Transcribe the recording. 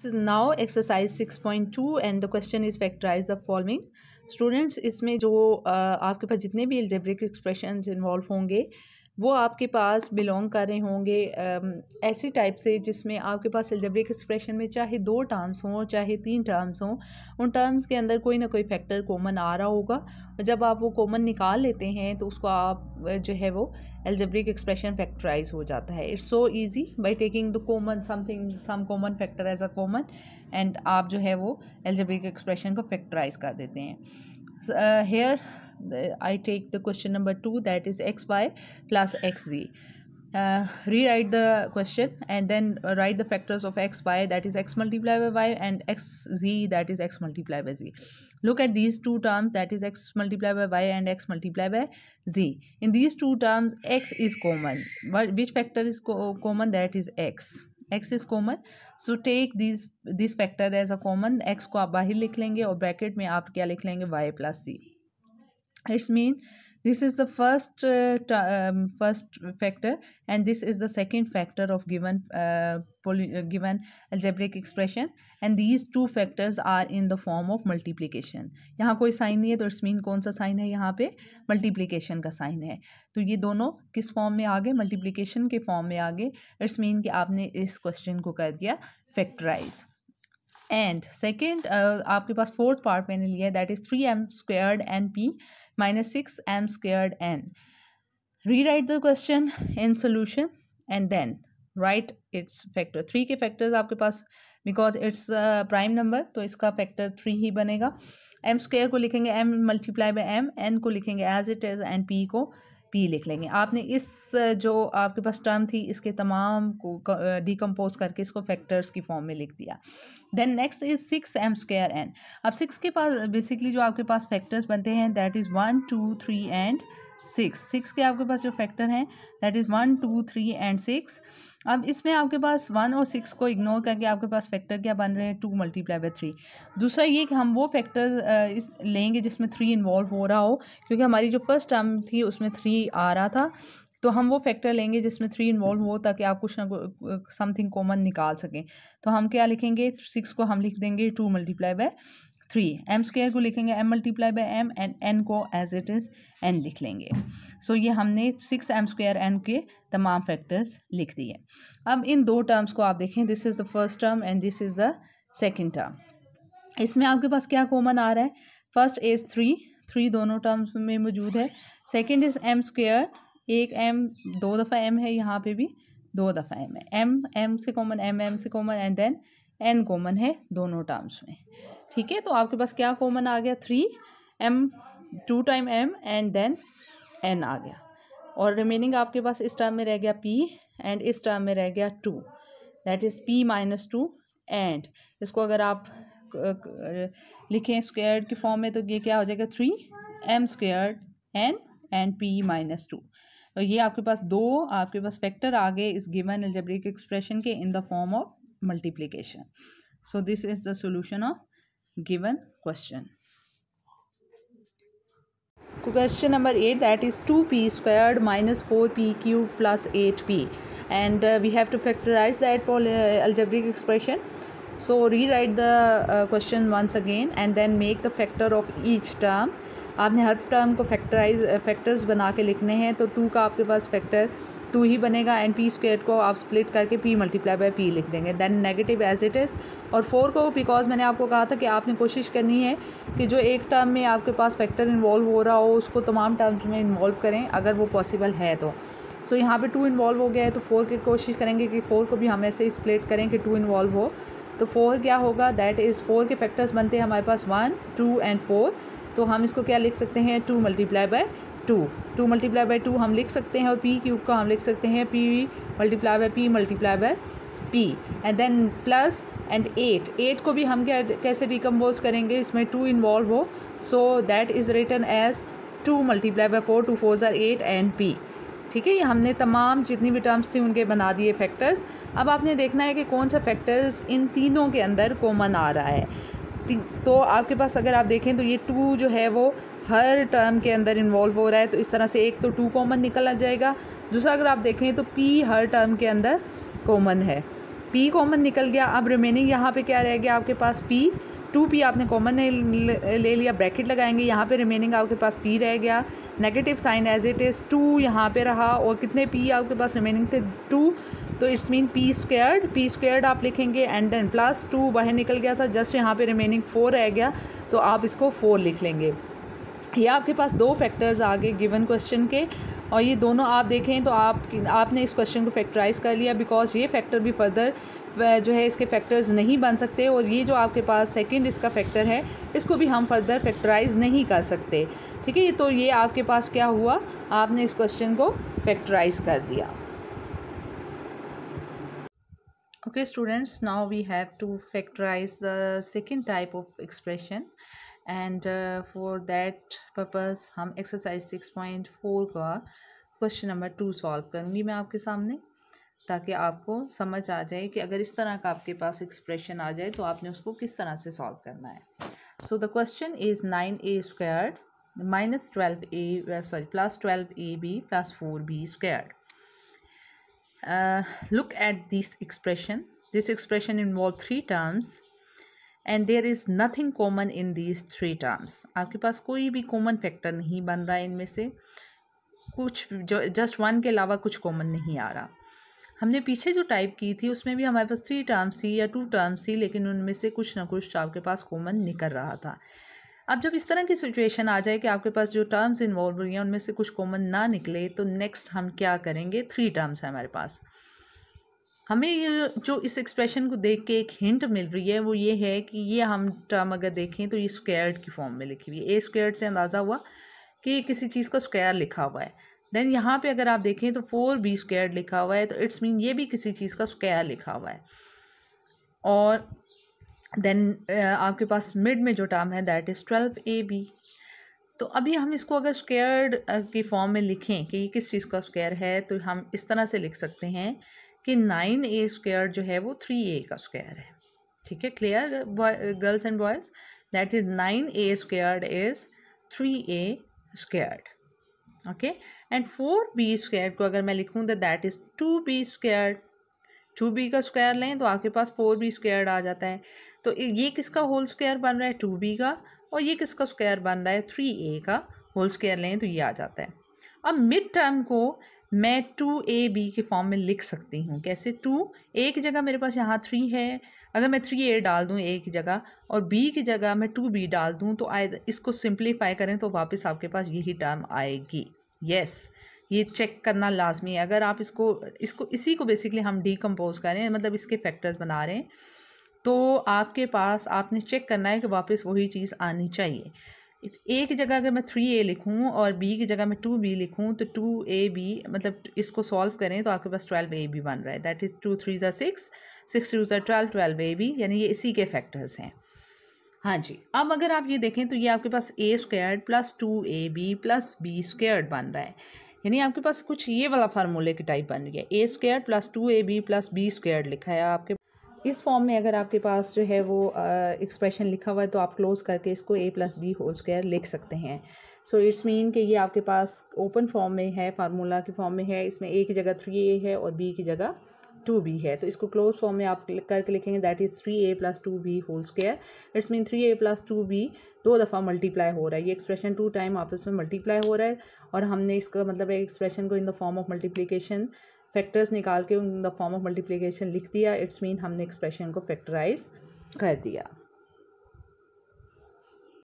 Now exercise 6.2 and the question is factorize the following. Students, इसमें जो आपके पास जितने भी algebraic expressions involve होंगे वो आपके पास बिलोंग कर रहे होंगे ऐसी टाइप से जिसमें आपके पास अलजेब्रिक एक्सप्रेशन में चाहे 2 टर्म्स हों चाहे 3 टर्म्स हों, उन टर्म्स के अंदर कोई ना कोई फैक्टर कॉमन आ रहा होगा और जब आप वो कॉमन निकाल लेते हैं तो उसको आप जो है वो अलजेब्रिक एक्सप्रेशन फैक्टराइज हो जाता है. It's so easy by taking the common some common factor as a common and आप जो है वो अलजेब्रिक एक्सप्रेशन को फैक्टराइज कर देते हैं. Here I take the question number 2, that is xy plus xz. Rewrite the question and then write the factors of xy, that is x multiplied by y, and xz, that is x multiplied by z. Look at these two terms, that is x multiplied by y and x multiplied by z. In these two terms x is common. Which factor is common? That is x. X is common, so take this factor as a common. X को आप बाहर लिख लेंगे और bracket में आप क्या लिख लेंगे? y plus z. It's mean this is the first factor and this is the second factor of given algebraic expression, and these two factors are in the form of multiplication. यहाँ कोई sign नहीं है तो it's mean कौन सा sign है? यहाँ पे मल्टीप्लिकेशन का साइन है. तो ये दोनों किस फॉर्म में आ गए? मल्टीप्लिकेशन के फॉर्म में आ गए. इट्स मीन कि आपने इस क्वेश्चन को कर दिया फैक्टराइज. एंड सेकेंड आपके पास फोर्थ पार्ट मैंने लिया है, that is 3m squared np minus 6m squared n. Rewrite the question in solution and then write its factor. 3 के factors आपके पास, because it's prime number तो इसका factor 3 ही बनेगा. m square को लिखेंगे m multiply by m, n को लिखेंगे as it is and p को p लिख लेंगे. आपने इस जो आपके पास टर्म थी इसके तमाम को डिकम्पोज करके इसको फैक्टर्स की फॉर्म में लिख दिया. Then next is 6m square n. अब 6 के पास बेसिकली जो आपके पास फैक्टर्स बनते हैं दैट इज़ 1 2 3 एंड 6. 6 के आपके पास जो फैक्टर हैं दैट इज़ 1 2 3 एंड 6. अब इसमें आपके पास 1 और 6 को इग्नोर करके आपके पास फैक्टर क्या बन रहे हैं? 2 multiplied by 3. दूसरा ये कि हम वो फैक्टर लेंगे जिसमें 3 इन्वॉल्व हो रहा हो, क्योंकि हमारी जो फर्स्ट टर्म थी उसमें 3 आ रहा था, तो हम वो फैक्टर लेंगे जिसमें 3 इन्वॉल्व हो ताकि आप कुछ ना समथिंग कॉमन निकाल सकें. तो हम क्या लिखेंगे? 6 को हम लिख देंगे 2 multiplied by 3. m स्क्वायर को लिखेंगे m multiplied by m and n को एज इट इज़ n लिख लेंगे. सो ये हमने 6m square n के तमाम फैक्टर्स लिख दिए. अब इन दो टर्म्स को आप देखें, this is the first term and this is the second term. इसमें आपके पास क्या कॉमन आ रहा है? फर्स्ट इज़ 3 दोनों टर्म्स में मौजूद है. सेकेंड इज़ m स्क्वायर, एक m 2 दफ़ा m है, यहाँ पे भी 2 दफ़ा m है. m से कॉमन, m से common and then n common है दोनों टर्म्स में. ठीक है, तो आपके पास क्या कॉमन आ गया? 3m 2 time m and then n आ गया. और रिमेनिंग आपके पास इस टर्म में रह गया p एंड इस टर्म में रह गया 2, that is p minus 2. And इसको अगर आप लिखें स्क्वायर्ड की फॉर्म में तो ये क्या हो जाएगा? 3m squared n and p minus 2. तो ये आपके पास दो आपके पास फैक्टर आ गए इस गिवन अलजेब्रिक एक्सप्रेशन के in the form of multiplication. So this is the solution of given question. Question number 8, that is 2p squared minus 4p cubed plus 8p, and we have to factorize that algebraic expression. So rewrite the question once again and then make the factor of each term. आपने हर term को factors बना के लिखने हैं. तो 2 का आपके पास factor 2 ही बनेगा एंड p स्क्वायर को आप स्प्लिट करके p multiplied by p लिख देंगे. Then negative as it is. और 4 को बिकॉज मैंने आपको कहा था कि आपने कोशिश करनी है कि जो एक टर्म में आपके पास फैक्टर इन्वॉल्व हो रहा हो उसको तमाम टर्म्स में इन्वॉल्व करें अगर वो पॉसिबल है तो. सो यहाँ पे 2 इन्वॉल्व हो गया है तो 4 की कोशिश करेंगे कि 4 को भी हम ऐसे ही स्प्लिट करें कि 2 इन्वॉल्व हो. तो 4 क्या होगा? दैट इज़ 4 के फैक्टर्स बनते हैं हमारे पास 1 2 एंड 4. तो हम इसको क्या लिख सकते हैं? 2 multiplied by 2. 2 multiplied by 2 हम लिख सकते हैं और p क्यूब का हम लिख सकते हैं p multiplied by p multiplied by p and then plus and 8 को भी हम कैसे डिकम्पोज करेंगे? इसमें 2 इन्वॉल्व हो, so that is written as 2 multiplied by 4, 2 4s are 8 and p. ठीक है, ये हमने तमाम जितनी भी टर्म्स थी उनके बना दिए फैक्टर्स. अब आपने देखना है कि कौन सा फैक्टर्स इन तीनों के अंदर कॉमन आ रहा है. तो आपके पास अगर आप देखें तो ये 2 जो है वो हर टर्म के अंदर इन्वॉल्व हो रहा है, तो इस तरह से एक तो 2 कॉमन निकल आ जाएगा. दूसरा अगर आप देखें तो p हर टर्म के अंदर कॉमन है. p कॉमन निकल गया। अब रिमेनिंग यहाँ पे क्या रह गया आपके पास p, 2p आपने कॉमन ले लिया, ब्रैकेट लगाएंगे, यहाँ पे रिमेनिंग आपके पास p रह गया, negative sign as it is, 2 यहाँ पे रहा और कितने p आपके पास रिमेनिंग थे 2, तो इट्स मीन p स्क्वायर्ड आप लिखेंगे एंड देन प्लस 2 बाहर निकल गया था, जस्ट यहाँ पे रिमेनिंग 4 रह गया तो आप इसको 4 लिख लेंगे। ये आपके पास दो फैक्टर्स आ गए गिवन क्वेश्चन के, और ये दोनों आप देखें तो आपने इस क्वेश्चन को फैक्टराइज कर लिया, बिकॉज ये फैक्टर भी फर्दर जो है इसके फैक्टर्स नहीं बन सकते, और ये जो आपके पास सेकंड इसका फैक्टर है इसको भी हम फर्दर फैक्टराइज नहीं कर सकते। ठीक है, तो ये आपके पास क्या हुआ, आपने इस क्वेश्चन को फैक्टराइज कर दिया। Okay students, now we have to factorize the second type of expression, and for that purpose हम exercise 6.4 का क्वेश्चन नंबर 2 सॉल्व करूँगी मैं आपके सामने, ताकि आपको समझ आ जाए कि अगर इस तरह का आपके पास एक्सप्रेशन आ जाए तो आपने उसको किस तरह से सॉल्व करना है। So the question is 9a squared minus 12a plus 12ab plus 4b squared. Look at this expression. This expression involves 3 terms and there is nothing common in these 3 terms. आपके पास कोई भी कॉमन फैक्टर नहीं बन रहा है, इनमें से कुछ जो जस्ट 1 के अलावा कुछ कॉमन नहीं आ रहा। हमने पीछे जो टाइप की थी उसमें भी हमारे पास 3 टर्म्स थी या 2 टर्म्स थी, लेकिन उनमें से कुछ ना कुछ आपके पास कॉमन निकल रहा था। अब जब इस तरह की सिचुएशन आ जाए कि आपके पास जो टर्म्स इन्वॉल्व हुई हैं उनमें से कुछ कॉमन ना निकले, तो नेक्स्ट हम क्या करेंगे, 3 टर्म्स है हमारे पास। हमें ये जो इस एक्सप्रेशन को देख के एक हिंट मिल रही है वो ये है कि ये हम टर्म अगर देखें तो ये स्क्वायर्ड की फॉर्म में लिखी हुई है। ए स्क्वायर्ड से अंदाज़ा हुआ कि किसी चीज़ का स्क्वायर लिखा हुआ है। देन यहाँ पे अगर आप देखें तो 4b स्क्वायर्ड लिखा हुआ है, तो इट्स मीन ये भी किसी चीज़ का स्क्वायर लिखा हुआ है। और देन आपके पास मिड में जो टर्म है दैट इज़ 12ab। तो अभी हम इसको अगर स्क्वायर्ड की फॉर्म में लिखें कि ये किस चीज़ का स्क्वायर है, तो हम इस तरह से लिख सकते हैं कि 9a स्क्वायर जो है वो 3a का स्क्वायर है। ठीक है, clear girls and boys, that is 9a squared is 3a squared. Okay, and 4b square को अगर मैं लिखूँ तो that is 2b squared. 2b का स्क्वायर लें तो आपके पास 4b स्क्वायर्ड आ जाता है। तो ये किसका होल स्क्वायर बन रहा है, 2b का, और ये किसका स्क्वायर बन रहा है, 3a का होल स्क्वायर लें तो ये आ जाता है। अब मिड टर्म को मैं 2ab के फॉर्म में लिख सकती हूँ। कैसे, 2a की जगह मेरे पास यहाँ 3 है, अगर मैं 3a डाल दूँ a की जगह और b की जगह मैं 2b डाल दूँ तो इसको सिंप्लीफाई करें तो वापस आपके पास यही टर्म आएगी। यस, ये चेक करना लाजमी है। अगर आप इसको इसी को बेसिकली हम डीकम्पोज करें, मतलब इसके फैक्टर्स बना रहे हैं, तो आपके पास आपने चेक करना है कि वापस वही चीज़ आनी चाहिए। ए की जगह अगर मैं 3a लिखूं और बी की जगह मैं 2b लिखूं तो 2ab, मतलब इसको सॉल्व करें तो आपके पास 12ab बन रहा है। दैट इज़ 2 3 ज़ा 6, 6 2 ज़ा 12, 12ab, यानी ये इसी के फैक्टर्स हैं। हाँ जी, अब अगर आप ये देखें तो ये आपके पास a squared plus 2ab plus b squared बन रहा है, यानी आपके पास कुछ ये वाला फार्मूले की टाइप बन रही है। a squared plus 2ab plus b squared लिखा है आपके इस फॉर्म में। अगर आपके पास जो है वो एक्सप्रेशन लिखा हुआ है तो आप क्लोज करके इसको a plus B whole square लिख सकते हैं। सो इट्स मीन कि ये आपके पास ओपन फॉर्म में है, फार्मूला की फॉर्म में है, इसमें a की जगह 3a है और b की जगह 2b है। तो इसको क्लोज फॉर्म में आप करके लिखेंगे that is 3a plus 2b whole square. It's mean 3a plus 2b 2 दफ़ा मल्टीप्लाई हो रहा है, ये एक्सप्रेशन 2 टाइम आपस में मल्टीप्लाई हो रहा है, और हमने इसका मतलब एक्सप्रेशन को in the form of multiplication factors निकाल के in the form of multiplication लिख दिया। इट्स मीन हमने एक्सप्रेशन को फैक्टराइज कर दिया।